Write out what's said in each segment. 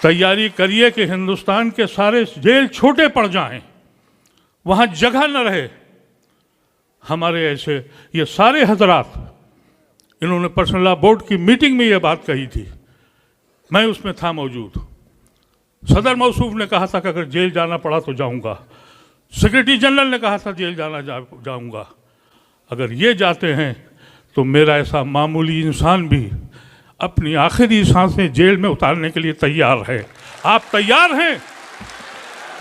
तैयारी करिए कि हिंदुस्तान के सारे जेल छोटे पड़ जाएं, वहाँ जगह न रहे हमारे ऐसे। ये सारे हजरात, इन्होंने पर्सनल लॉ बोर्ड की मीटिंग में ये बात कही थी, मैं उसमें था मौजूद। सदर मौसूफ ने कहा था कि अगर जेल जाना पड़ा तो जाऊंगा, सेक्रेटरी जनरल ने कहा था जेल जाऊंगा। अगर ये जाते हैं तो मेरा ऐसा मामूली इंसान भी अपनी आखिरी सांसें जेल में उतारने के लिए तैयार है। आप तैयार हैं?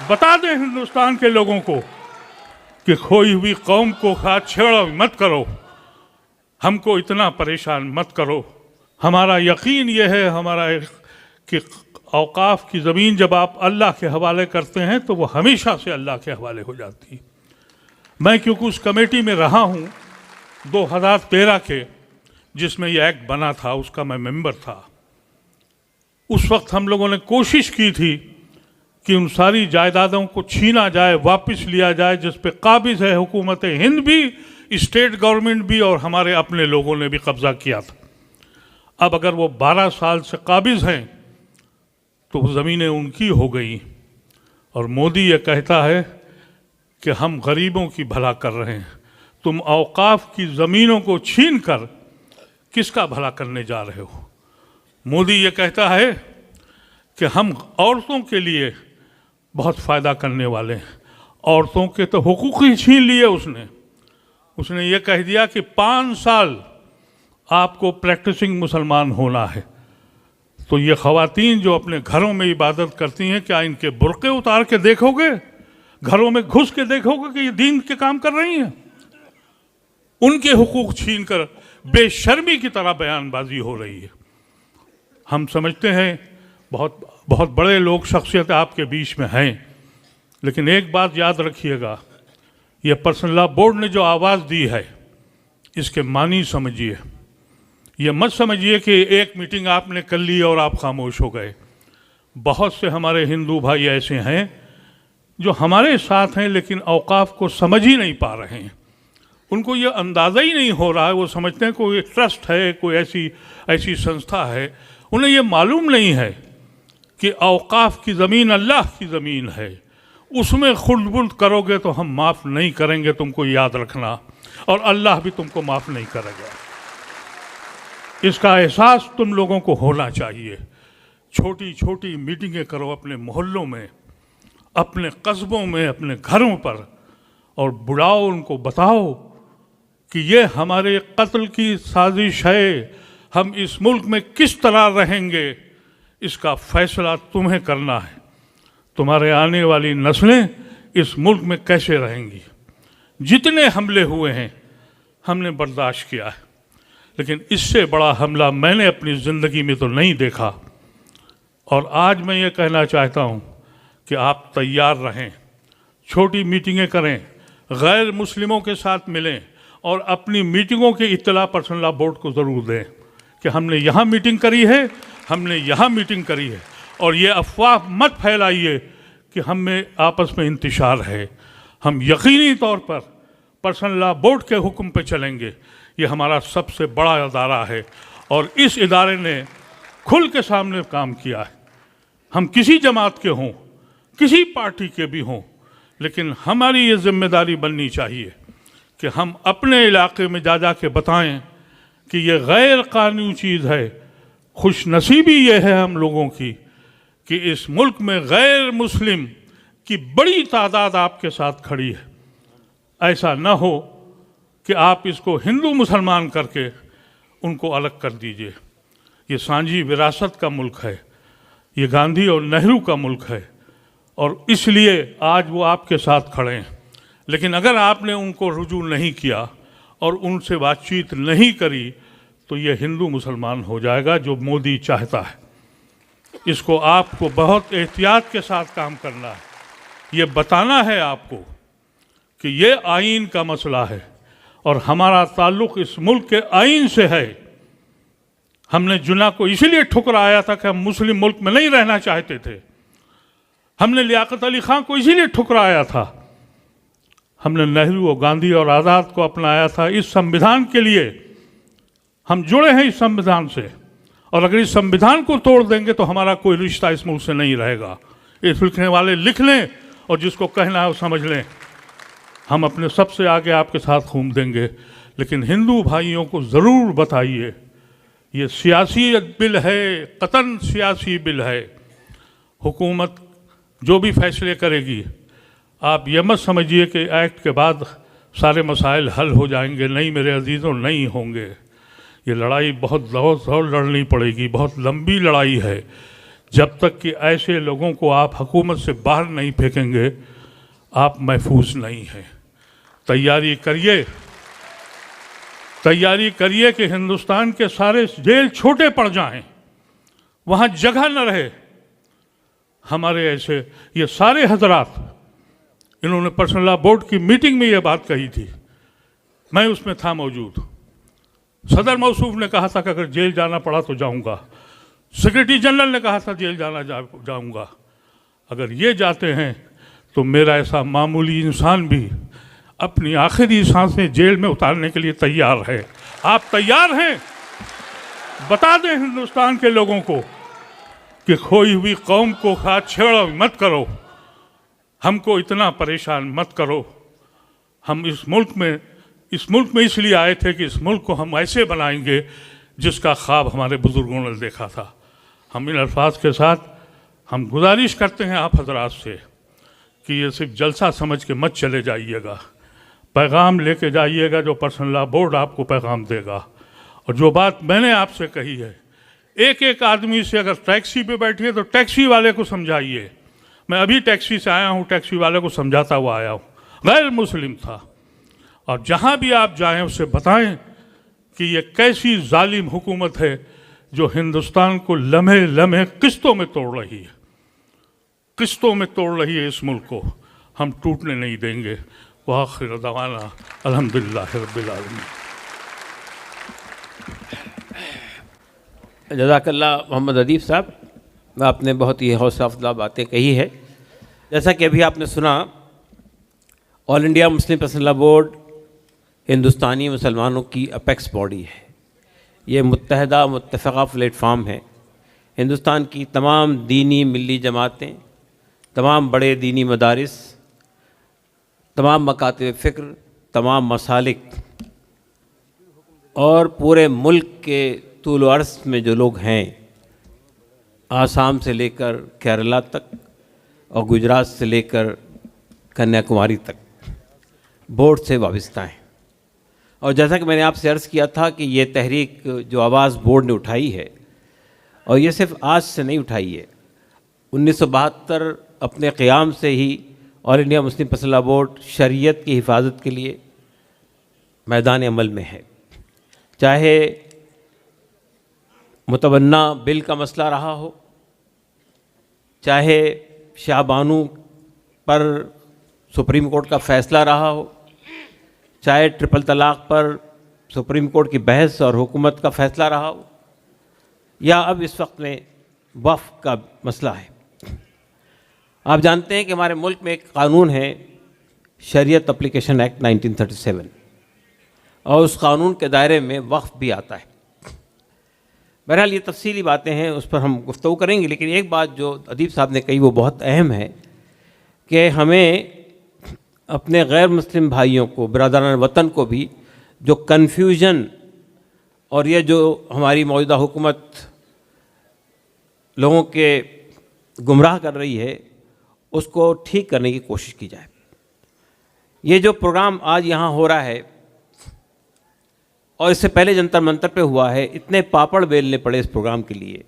बता दें हिंदुस्तान के लोगों को कि खोई हुई कौम को छेड़ा मत करो, हमको इतना परेशान मत करो। हमारा यकीन ये है हमारा कि औकाफ की ज़मीन जब आप अल्लाह के हवाले करते हैं तो वो हमेशा से अल्लाह के हवाले हो जाती है। मैं क्योंकि उस कमेटी में रहा हूँ 2013 के, जिसमें यह एक्ट बना था, उसका मैं मेंबर था। उस वक्त हम लोगों ने कोशिश की थी कि उन सारी जायदादों को छीना जाए, वापस लिया जाए, जिस पे काबिज है हुकूमत हिंद भी, स्टेट गवर्नमेंट भी और हमारे अपने लोगों ने भी कब्जा किया था। अब अगर वो 12 साल से काबिज हैं तो ज़मीनें उनकी हो गई, और मोदी ये कहता है कि हम गरीबों की भला कर रहे हैं। तुम औकाफ की ज़मीनों को छीन कर किसका भला करने जा रहे हो? मोदी ये कहता है कि हम औरतों के लिए बहुत फ़ायदा करने वाले हैं। औरतों के तो हुकूक ही छीन लिए उसने ये कह दिया कि 5 साल आपको प्रैक्टिसिंग मुसलमान होना है। तो ये ख़वातीन जो अपने घरों में इबादत करती हैं, क्या इनके बुर्क़े उतार के देखोगे? घरों में घुस के देखोगे कि ये दीन के काम कर रही हैं? उनके हुकूक छीन कर बेशर्मी की तरह बयानबाजी हो रही है। हम समझते हैं बहुत बहुत बड़े लोग, शख्सियत आपके बीच में हैं, लेकिन एक बात याद रखिएगा, ये पर्सनल लॉ बोर्ड ने जो आवाज़ दी है इसके मानी समझिए। ये मत समझिए कि एक मीटिंग आपने कर ली और आप खामोश हो गए। बहुत से हमारे हिंदू भाई ऐसे हैं जो हमारे साथ हैं लेकिन औकाफ को समझ ही नहीं पा रहे हैं। उनको ये अंदाज़ा ही नहीं हो रहा है। वो समझते हैं कोई ट्रस्ट है, कोई ऐसी संस्था है। उन्हें ये मालूम नहीं है कि औकाफ की ज़मीन अल्लाह की ज़मीन है। उसमें खुर्द-बुर्द करोगे तो हम माफ़ नहीं करेंगे, तुमको याद रखना, और अल्लाह भी तुमको माफ़ नहीं करेगा। इसका एहसास तुम लोगों को होना चाहिए। छोटी छोटी मीटिंगें करो अपने मोहल्लों में, अपने कस्बों में, अपने घरों पर, और बुलाओ, उनको बताओ कि ये हमारे कत्ल की साजिश है। हम इस मुल्क में किस तरह रहेंगे इसका फैसला तुम्हें करना है। तुम्हारे आने वाली नस्लें इस मुल्क में कैसे रहेंगी? जितने हमले हुए हैं हमने बर्दाश्त किया है, लेकिन इससे बड़ा हमला मैंने अपनी ज़िंदगी में तो नहीं देखा। और आज मैं ये कहना चाहता हूँ कि आप तैयार रहें, छोटी मीटिंगें करें, गैर मुस्लिमों के साथ मिलें, और अपनी मीटिंगों की इत्तला पर्सनल लॉ बोर्ड को ज़रूर दें कि हमने यहाँ मीटिंग करी है, हमने यहाँ मीटिंग करी है। और ये अफवाह मत फैलाइए कि हम में आपस में इंतशार है। हम यकीनी तौर पर पर्सनल लॉ बोर्ड के हुक्म पे चलेंगे। ये हमारा सबसे बड़ा अदारा है और इस इदारे ने खुल के सामने काम किया है। हम किसी जमात के हों, किसी पार्टी के भी हों, लेकिन हमारी ये जिम्मेदारी बननी चाहिए कि हम अपने इलाके में जा के बताएं कि ये गैर कानूनी चीज़ है। खुशनसीबी ये है हम लोगों की कि इस मुल्क में गैर मुस्लिम की बड़ी तादाद आपके साथ खड़ी है। ऐसा न हो कि आप इसको हिंदू मुसलमान करके उनको अलग कर दीजिए। ये सांझी विरासत का मुल्क है, ये गांधी और नेहरू का मुल्क है, और इसलिए आज वो आपके साथ खड़े हैं। लेकिन अगर आपने उनको रुजू नहीं किया और उनसे बातचीत नहीं करी तो ये हिंदू मुसलमान हो जाएगा जो मोदी चाहता है। इसको आपको बहुत एहतियात के साथ काम करना है। ये बताना है आपको कि ये आइन का मसला है और हमारा ताल्लुक़ इस मुल्क के आइन से है। हमने जुना को इसीलिए ठुकराया था कि हम मुस्लिम मुल्क में नहीं रहना चाहते थे। हमने लियाकत अली खां को इसीलिए ठुकराया था। हमने नेहरू और गांधी और आज़ाद को अपनाया था इस संविधान के लिए। हम जुड़े हैं इस संविधान से और अगर इस संविधान को तोड़ देंगे तो हमारा कोई रिश्ता इस मुल्क से नहीं रहेगा। ये लिखने वाले लिख लें और जिसको कहना है वो समझ लें। हम अपने सबसे आगे आपके साथ घूम देंगे, लेकिन हिंदू भाइयों को ज़रूर बताइए ये सियासी बिल है, कतन सियासी बिल है। हुकूमत जो भी फैसले करेगी, आप ये मत समझिए कि एक्ट के बाद सारे मसाइल हल हो जाएंगे। नहीं मेरे अजीज़ों, नहीं होंगे। ये लड़ाई बहुत ज़ोर लड़नी पड़ेगी, बहुत लंबी लड़ाई है। जब तक कि ऐसे लोगों को आप हुकूमत से बाहर नहीं फेंकेंगे, आप महफूज नहीं हैं। तैयारी करिए कि हिंदुस्तान के सारे जेल छोटे पड़ जाएं, वहाँ जगह न रहे। हमारे ऐसे ये सारे हजरात, इन्होंने पर्सनल लॉ बोर्ड की मीटिंग में ये बात कही थी, मैं उसमें था मौजूद। सदर मौसूफ ने कहा था कि अगर जेल जाना पड़ा तो जाऊंगा। सेक्रेटरी जनरल ने कहा था जेल जाऊंगा। अगर ये जाते हैं तो मेरा ऐसा मामूली इंसान भी अपनी आखिरी सांसें जेल में उतारने के लिए तैयार है। आप तैयार हैं? बता दें हिंदुस्तान के लोगों को कि खोई हुई कौम को छेड़ो मत करो, हमको इतना परेशान मत करो। हम इस मुल्क में इसलिए आए थे कि इस मुल्क को हम ऐसे बनाएंगे जिसका ख्वाब हमारे बुजुर्गों ने देखा था। हम इन अल्फाज के साथ हम गुजारिश करते हैं आप हजरात से कि ये सिर्फ जलसा समझ के मत चले जाइएगा, पैगाम लेके जाइएगा जो पर्सनल लॉ बोर्ड आपको पैगाम देगा। और जो बात मैंने आपसे कही है, एक एक आदमी से अगर टैक्सी पे बैठिए तो टैक्सी वाले को समझाइए। मैं अभी टैक्सी से आया हूँ, टैक्सी वाले को समझाता हुआ आया हूँ, गैर मुस्लिम था। और जहाँ भी आप जाएं उससे बताएं कि ये कैसी जालिम हुकूमत है जो हिंदुस्तान को लम्हे लम्हे किस्तों में तोड़ रही है, किस्तों में तोड़ रही है। इस मुल्क को हम टूटने नहीं देंगे। वाखिर दवाना अल्हम्दुलिल्लाह रब्बिल आलमीन। जज़ाकल्लाह मोहम्मद अदीब साहब, आपने बहुत ही हौसला अफजा बातें कही है। जैसा कि अभी आपने सुना, all India Muslim personal law board हिंदुस्तानी मुसलमानों की अपेक्स बॉडी है। ये मुत्तहदा मुत्तफ़क़ा प्लेटफार्म है। हिंदुस्तान की तमाम दीनी मिली जमातें, तमाम बड़े दीनी मदारिस, तमाम मकातिब फ़िक्र, तमाम मसालिक और पूरे मुल्क के तूल व अर्ज़ में जो लोग हैं, आसाम से लेकर केरला तक और गुजरात से लेकर कन्याकुमारी तक बोर्ड से वाबस्ता हैं। और जैसा कि मैंने आपसे अर्ज़ किया था कि ये तहरीक जो आवाज़ बोर्ड ने उठाई है, और ये सिर्फ आज से नहीं उठाई है, 1972 अपने क़याम से ही all India Muslim personal law board शरीयत की हिफाजत के लिए मैदान अमल में है। चाहे मुतबन्ना बिल का मसला रहा हो, चाहे शाहबानू पर सुप्रीम कोर्ट का फ़ैसला रहा हो, चाहे ट्रिपल तलाक़ पर सुप्रीम कोर्ट की बहस और हुकूमत का फ़ैसला रहा हो, या अब इस वक्त में वक्फ़ का मसला है। आप जानते हैं कि हमारे मुल्क में एक कानून है, शरीयत एप्लीकेशन एक्ट 1937, और उस कानून के दायरे में वक्फ़ भी आता है। बहरहाल ये तफसीली बातें हैं, उस पर हम गुफ्तगू करेंगे। लेकिन एक बात जो अदीब साहब ने कही वो बहुत अहम है कि हमें अपने गैर मुस्लिम भाइयों को, बिरादरान वतन को भी जो कन्फ्यूजन और ये जो हमारी मौजूदा हुकूमत लोगों के गुमराह कर रही है, उसको ठीक करने की कोशिश की जाए। ये जो प्रोग्राम आज यहाँ हो रहा है और इससे पहले जंतर मंतर पे हुआ है, इतने पापड़ बेलने पड़े इस प्रोग्राम के लिए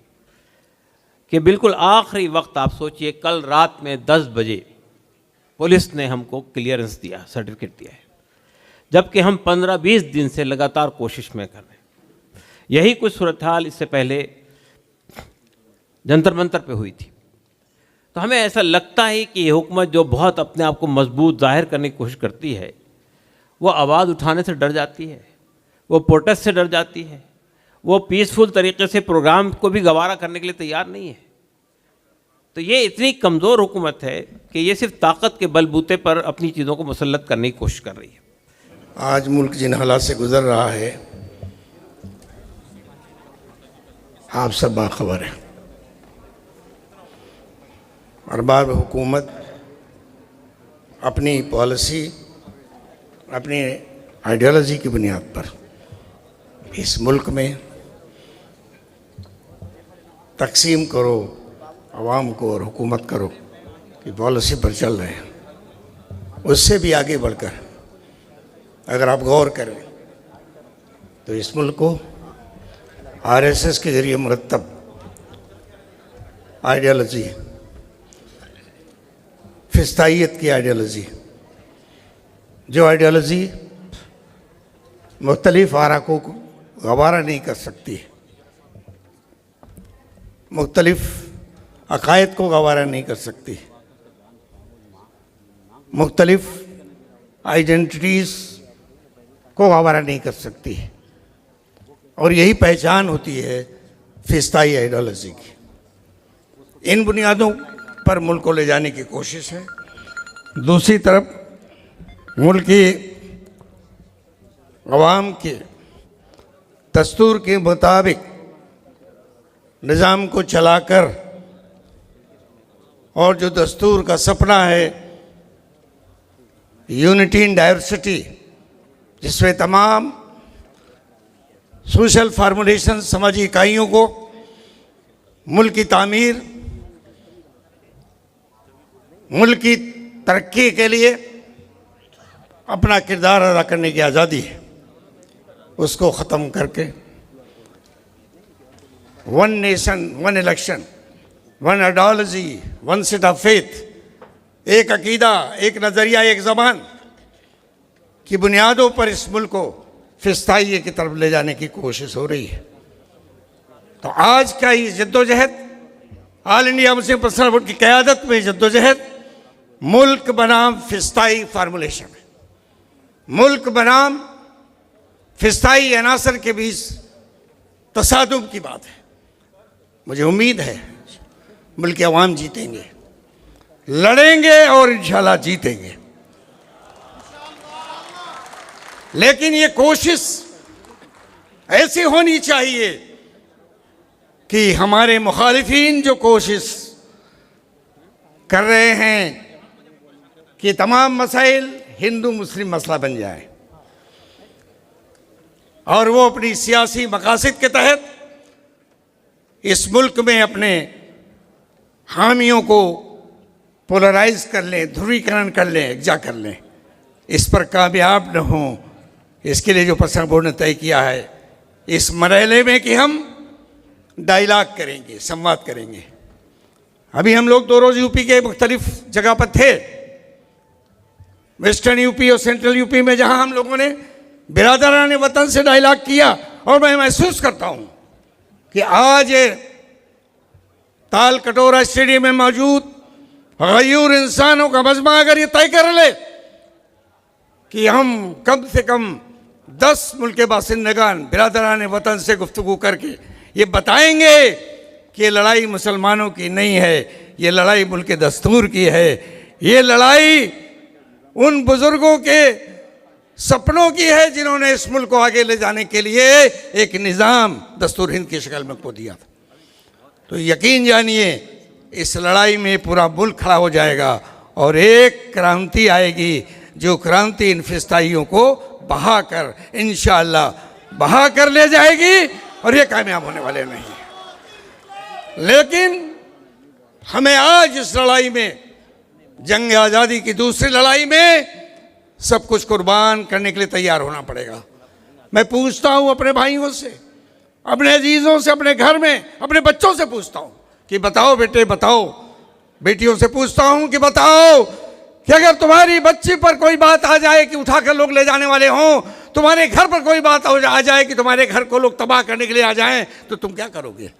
कि बिल्कुल आखिरी वक्त आप सोचिए, कल रात में 10 बजे पुलिस ने हमको क्लियरेंस दिया, सर्टिफिकेट दिया है, जबकि हम 15-20 दिन से लगातार कोशिश में कर रहे हैं। यही कुछ सूरत हाल इससे पहले जंतर मंतर पे हुई थी। तो हमें ऐसा लगता है कि ये हुकूमत जो बहुत अपने आप को मजबूत जाहिर करने की कोशिश करती है, वो आवाज़ उठाने से डर जाती है, वो प्रोटेस्ट से डर जाती है, वो पीसफुल तरीके से प्रोग्राम को भी गवारा करने के लिए तैयार नहीं है। तो ये इतनी कमज़ोर हुकूमत है कि ये सिर्फ ताकत के बलबूते पर अपनी चीज़ों को मुसल्लत करने की कोशिश कर रही है। आज मुल्क जिन हालात से गुज़र रहा है, आप सब बाखबर हैं। अरबाब हुकूमत अपनी पॉलिसी, अपनी आइडियोलॉजी की बुनियाद पर इस मुल्क में तकसीम करो अवाम को और हुकूमत करो की पॉलिसी पर चल रहे हैं। उससे भी आगे बढ़कर अगर आप गौर करें तो इस मुल्क को आरएसएस के जरिए मुरतब आइडियोलॉजी, फिस्ताइयत की आइडियोलॉजी, जो आइडियोलॉजी मुख्तलिफ आराकों को गवारा नहीं कर सकती, मुख्तलिफ अकायद को गवारा नहीं कर सकती, मुख्तलिफ आइडेंटिटीज़ को गवारा नहीं कर सकती, और यही पहचान होती है फिस्ताई आइडियोलॉजी की। इन बुनियादों पर मुल्क को ले जाने की कोशिश है। दूसरी तरफ मुल्क की अवाम के दस्तूर के मुताबिक निज़ाम को चलाकर, और जो दस्तूर का सपना है यूनिटी इन डाइवर्सिटी, जिसमें तमाम सोशल फार्मूलेशन, समाजी इकाइयों को मुल्क की तामीर, मुल्क की तरक्की के लिए अपना किरदार अदा करने की आज़ादी है, उसको ख़त्म करके one nation, one election, one ideology, one set of faith, एक अकीदा, एक नज़रिया, एक ज़बान की बुनियादों पर इस मुल्क को फिस्ताई की तरफ ले जाने की कोशिश हो रही है। तो आज का ये जद्दोजहद, all India Muslim personal board की क़यादत में जद्दोजहद मुल्क बनाम फिस्ताई फार्मूलेशन है। मुल्क बनाम फिस्ताई अनासर के बीच तसादुम की बात है। मुझे उम्मीद है मुल्क के अवाम जीतेंगे, लड़ेंगे और इंशाल्लाह जीतेंगे। लेकिन ये कोशिश ऐसी होनी चाहिए कि हमारे मुखालिफिन जो कोशिश कर रहे हैं कि तमाम मसाइल हिंदू मुस्लिम मसला बन जाए, और वो अपनी सियासी मकासद के तहत इस मुल्क में अपने हामियों को पोलराइज कर लें, ध्रुवीकरण कर लें, एकजा कर लें, इस पर कामयाब न हों, इसके लिए जो पर्सनल बोर्ड ने तय किया है इस मरहले में कि हम डायलॉग करेंगे, संवाद करेंगे। अभी हम लोग 2 रोज़ यूपी के मुख्तलिफ जगह पर थे, वेस्टर्न यूपी और सेंट्रल यूपी में, जहां हम लोगों ने बिरादरान वतन से डायलॉग किया। और मैं महसूस करता हूं कि आज ताल कटोरा स्टेडियम में मौजूद गयूर इंसानों का मजमा अगर ये तय कर ले कि हम कम से कम 10 मुल्क के बासिंदगान बिरादरान वतन से गुफ्तगू करके ये बताएंगे कि ये लड़ाई मुसलमानों की नहीं है, ये लड़ाई मुल्क के दस्तूर की है, ये लड़ाई उन बुजुर्गों के सपनों की है जिन्होंने इस मुल्क को आगे ले जाने के लिए एक निज़ाम दस्तूर हिंद की शक्ल में को दिया था। तो यकीन जानिए इस लड़ाई में पूरा मुल्क खड़ा हो जाएगा और एक क्रांति आएगी, जो क्रांति इन फिस्ताइयों को बहा कर इंशाअल्लाह बहा कर ले जाएगी, और ये कामयाब होने वाले नहीं। लेकिन हमें आज इस लड़ाई में, जंग आज़ादी की दूसरी लड़ाई में, सब कुछ कुर्बान करने के लिए तैयार होना पड़ेगा। मैं पूछता हूँ अपने भाइयों से, अपने अजीज़ों से, अपने घर में अपने बच्चों से पूछता हूँ कि बताओ बेटे बताओ, बेटियों से पूछता हूँ कि बताओ कि अगर तुम्हारी बच्ची पर कोई बात आ जाए कि उठाकर लोग ले जाने वाले हों, तुम्हारे घर पर कोई बात आ जाए कि तुम्हारे घर को लोग तबाह करने के लिए आ जाएं, तो तुम क्या करोगे?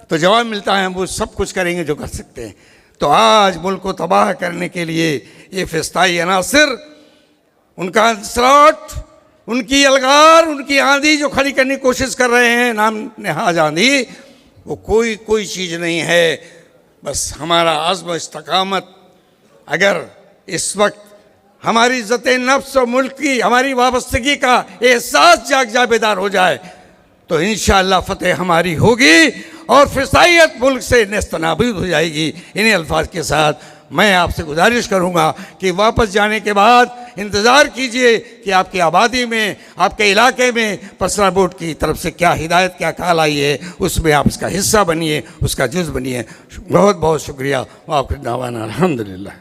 तो जवाब मिलता है हम वो सब कुछ करेंगे जो कर सकते हैं। तो आज मुल्क को तबाह करने के लिए ये फिस्ताई अनासिर, उनका अंसराट, उनकी अलगार, उनकी आंधी जो खड़ी करने की कोशिश कर रहे हैं, नाम नेहाज आंधी, वो कोई चीज़ नहीं है। बस हमारा आज़्म इस्तकामत अगर इस वक्त हमारी इज़्ज़त नफ्स और मुल्क की हमारी वाबस्तगी का एहसास जाग बेदार हो जाए, तो इंशाअल्लाह फतेह हमारी होगी और फिसाइयत मुल्क से नेस्तनाबूद हो जाएगी। इन्हीं अल्फाज के साथ मैं आपसे गुजारिश करूंगा कि वापस जाने के बाद इंतज़ार कीजिए कि आपकी आबादी में, आपके इलाके में पर्सनल बोर्ड की तरफ से क्या हिदायत, क्या कॉल आई है, उसमें आप उसका हिस्सा बनिए, उसका जुज़ बनिए। बहुत बहुत शुक्रिया। आपके दावाना अल्हम्दुलिल्लाह।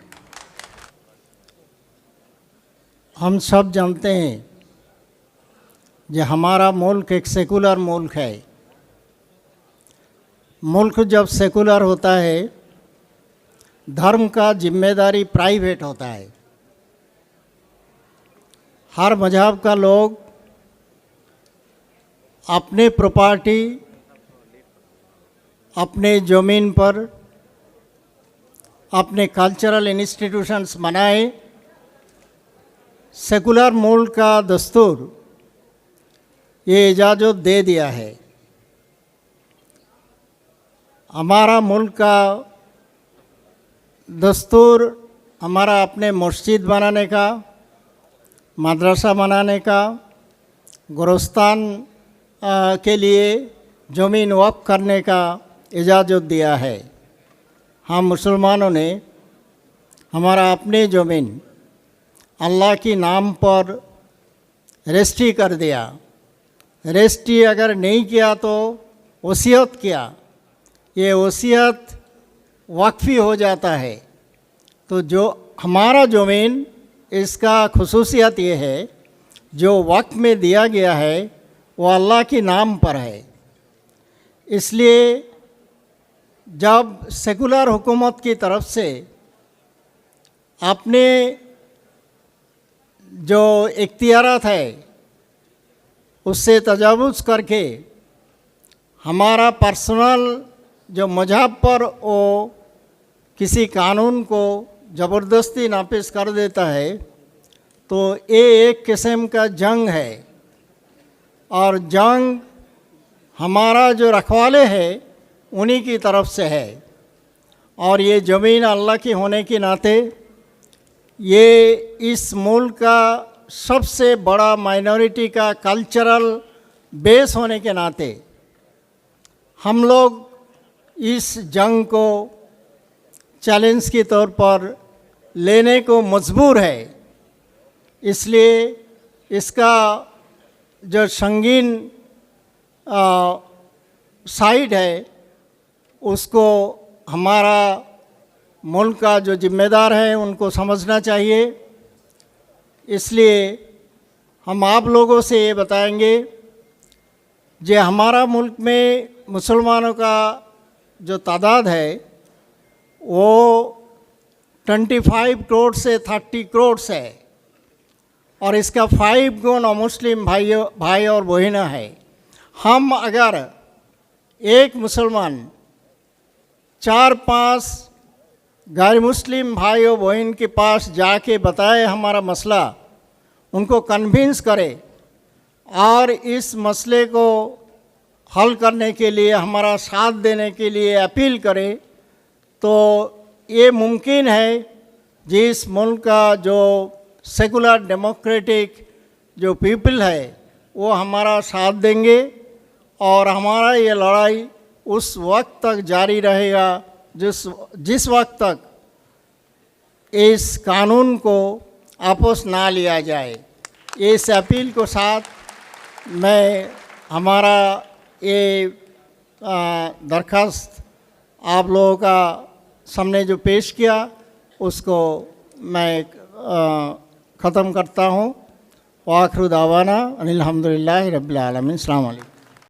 हम सब जानते हैं कि हमारा मुल्क एक सेकुलर मुल्क है। मुल्क जब सेकुलर होता है, धर्म का जिम्मेदारी प्राइवेट होता है। हर मजहब का लोग अपने प्रॉपर्टी, अपने ज़मीन पर अपने कल्चरल इंस्टीट्यूशंस बनाए। सेकुलर मुल्क का दस्तूर ये इजाज़त दे दिया है। हमारा मुल्क का दस्तूर हमारा अपने मस्जिद बनाने का, मदरसा बनाने का, गोरस्तान के लिए ज़मीन वक्फ करने का इजाज़त दिया है। हम मुसलमानों ने हमारा अपने ज़मीन अल्लाह के नाम पर रजिस्ट्री कर दिया। रजिस्ट्री अगर नहीं किया तो वसीयत किया, ये वसीयत वक्फ़ी हो जाता है। तो जो हमारा ज़मीन, इसका खुसूसियत ये है, जो वक्फ में दिया गया है वो अल्लाह के नाम पर है। इसलिए जब सेकुलर हुकूमत की तरफ से अपने जो इख्तियारात है उससे तजावुज़ करके हमारा पर्सनल जो मजहब पर वो किसी कानून को ज़बरदस्ती नाफिज कर देता है, तो ये एक किस्म का जंग है। और जंग हमारा जो रखवाले है उन्हीं की तरफ से है। और ये ज़मीन अल्लाह की होने के नाते ये इस मुल्क का सबसे बड़ा माइनॉरिटी का कल्चरल बेस होने के नाते हम लोग इस जंग को चैलेंज के तौर पर लेने को मजबूर है। इसलिए इसका जो संगीन साइड है उसको हमारा मुल्क का जो जिम्मेदार है उनको समझना चाहिए। इसलिए हम आप लोगों से ये बताएंगे जो हमारा मुल्क में मुसलमानों का जो तादाद है वो 25 करोड़ से 30 करोड़ है, और इसका 5 गुना मुस्लिम भाई और बहनें हैं। हम अगर एक मुसलमान 4-5 गैर मुस्लिम भाई और बहन के पास जाके बताए हमारा मसला, उनको कन्विंस करे और इस मसले को हल करने के लिए हमारा साथ देने के लिए अपील करे, तो ये मुमकिन है जिस मुल्क का जो सेकुलर डेमोक्रेटिक जो पीपल है वो हमारा साथ देंगे और हमारा ये लड़ाई उस वक्त तक जारी रहेगा जिस वक्त तक इस कानून को वापस ना लिया जाए। इस अपील को साथ मैं हमारा ये दरख्वास्त आप लोगों का सामने जो पेश किया उसको मैं ख़त्म करता हूँ। वाखिर दावाना अनिल हम्दुलिल्लाहि रब्बिल आलमीन। अस्सलामु अलैकुम।